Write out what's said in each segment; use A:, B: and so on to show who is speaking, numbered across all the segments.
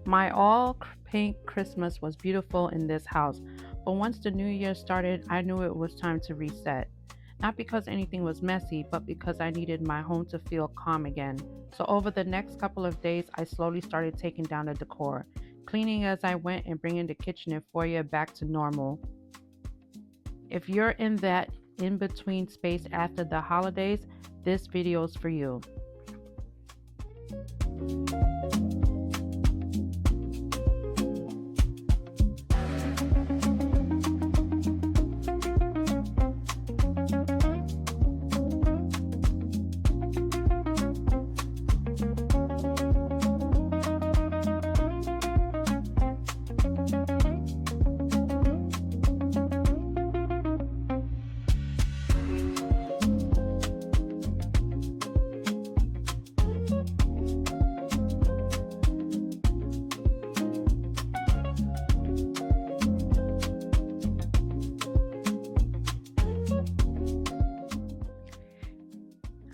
A: My all pink Christmas was beautiful in this house, but once the new year started, I knew it was time to reset. Not because anything was messy, but because I needed my home to feel calm again. So, over the next couple of days, I slowly started taking down the decor, cleaning as I went and bringing the kitchen and foyer back to normal. If you're in that in between space after the holidays, this video is for you.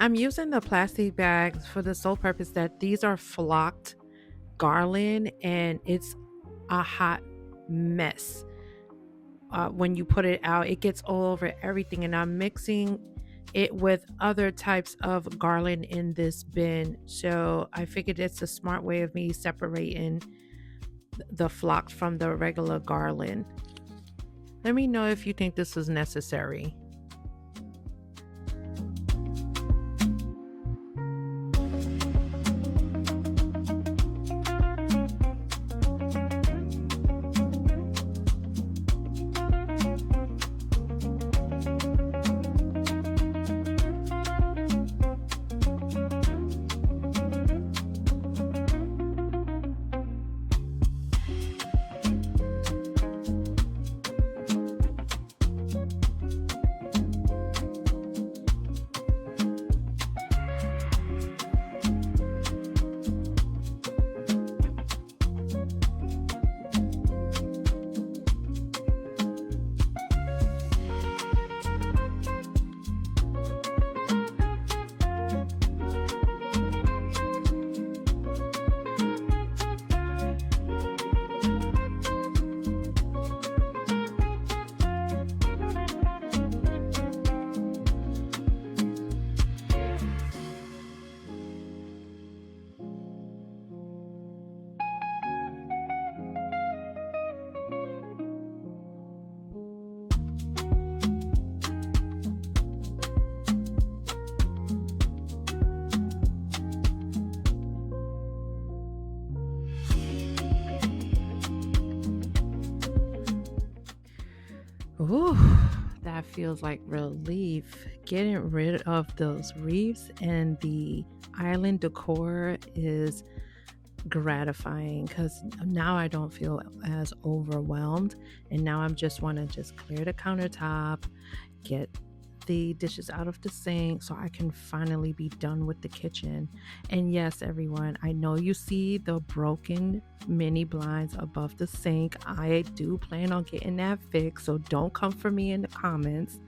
A: I'm using the plastic bags for the sole purpose that these are flocked garland and it's a hot mess. When you put it out, it gets all over everything, and I'm mixing it with other types of garland in this bin. So I figured it's a smart way of me separating the flocked from the regular garland. Let me know if you think this is necessary. Ooh, that feels like relief. Getting rid of those reefs and the island decor is gratifying because now I don't feel as overwhelmed, and now I'm just want to just clear the countertop, get the dishes out of the sink so I can finally be done with the kitchen. And yes, everyone, I know you see the broken mini blinds above the sink. I do plan on getting that fixed, so don't come for me in the comments.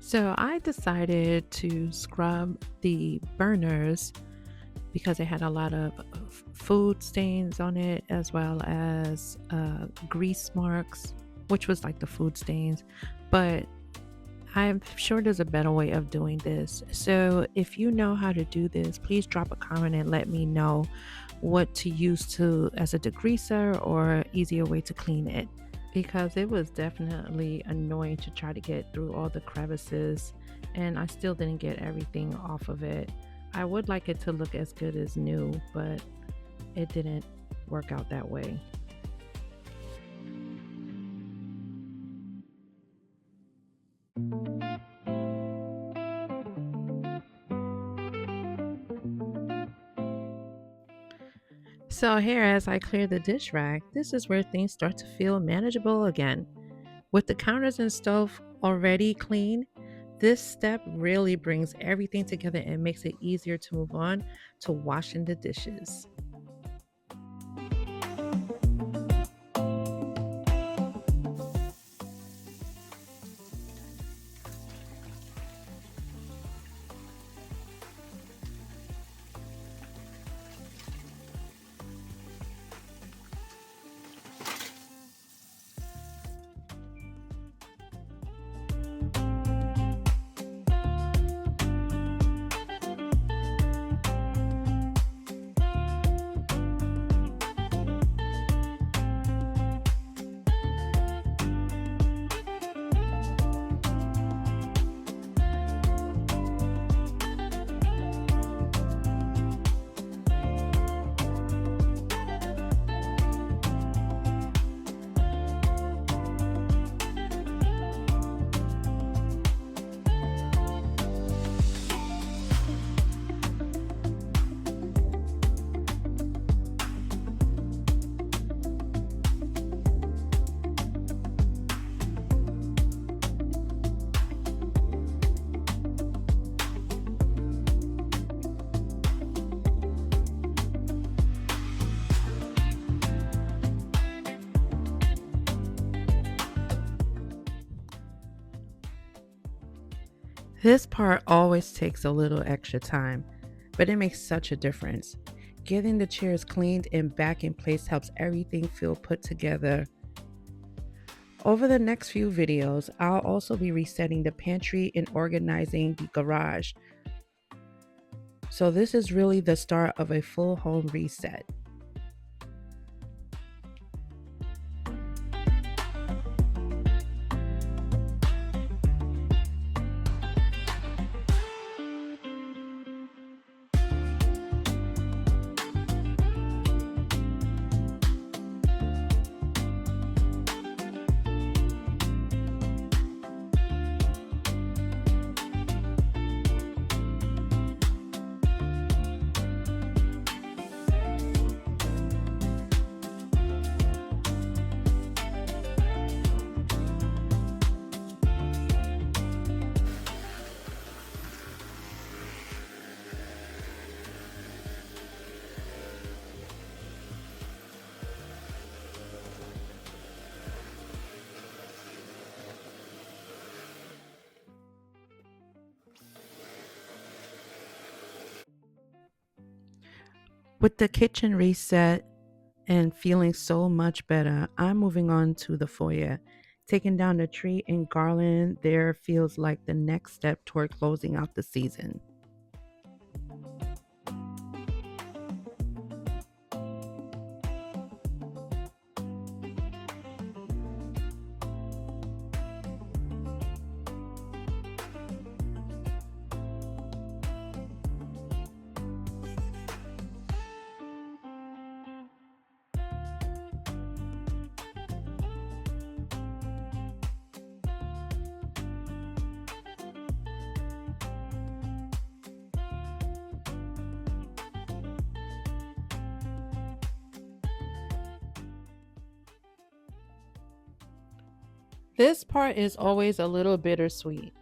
A: So I decided to scrub the burners because it had a lot of food stains on it, as well as grease marks, which was like the food stains. But I'm sure there's a better way of doing this. So if you know how to do this, please drop a comment and let me know what to use to as a degreaser or easier way to clean it. Because it was definitely annoying to try to get through all the crevices, and I still didn't get everything off of it. I would like it to look as good as new, but it didn't work out that way. So here, as I clear the dish rack, this is where things start to feel manageable again. With the counters and stove already clean, this step really brings everything together and makes it easier to move on to washing the dishes. This part always takes a little extra time, but it makes such a difference. Getting the chairs cleaned and back in place helps everything feel put together. Over the next few videos, I'll also be resetting the pantry and organizing the garage. So this is really the start of a full home reset. With the kitchen reset and feeling so much better, I'm moving on to the foyer. Taking down the tree and garland there feels like the next step toward closing out the season. This part is always a little bittersweet.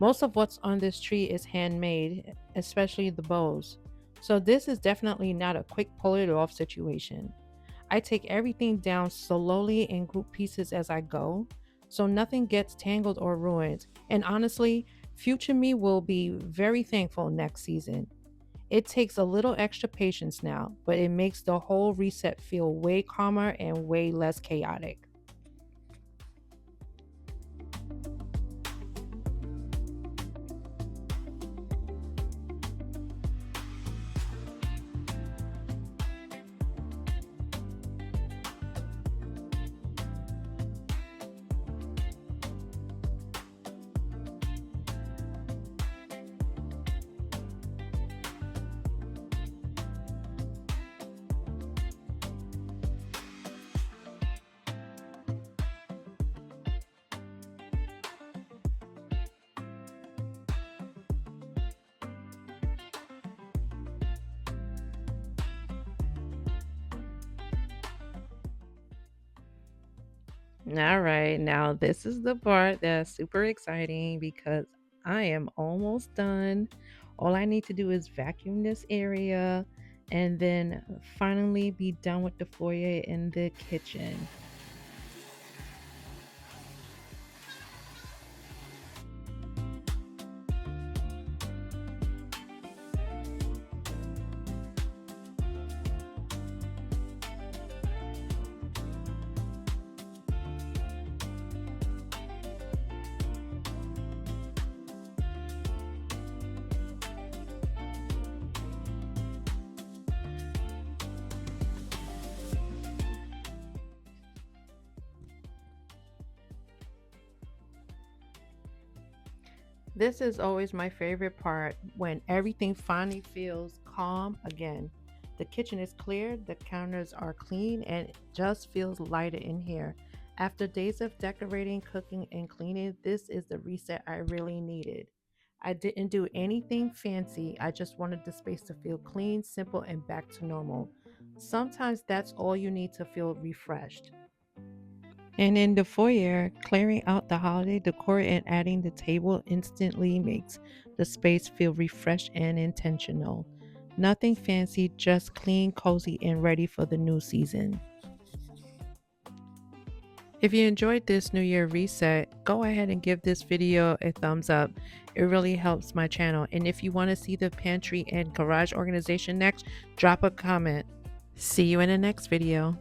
A: Most of what's on this tree is handmade, especially the bows. So this is definitely not a quick pull it off situation. I take everything down slowly and group pieces as I go, so nothing gets tangled or ruined. And honestly, Future me will be very thankful next season. It takes a little extra patience now, but it makes the whole reset feel way calmer and way less chaotic. All right, now this is the part that's super exciting because I am almost done. All I need to do is vacuum this area and then finally be done with the foyer and the kitchen. This is always my favorite part when everything finally feels calm again. The kitchen is clear, the counters are clean, and it just feels lighter in here. After days of decorating, cooking, and cleaning, this is the reset I really needed. I didn't do anything fancy, I just wanted the space to feel clean, simple, and back to normal. Sometimes that's all you need to feel refreshed. And in the foyer, clearing out the holiday decor and adding the table instantly makes the space feel refreshed and intentional. Nothing fancy, just clean, cozy, and ready for the new season. If you enjoyed this New Year reset, go ahead and give this video a thumbs up. It really helps my channel. And if you want to see the pantry and garage organization next, drop a comment. See you in the next video.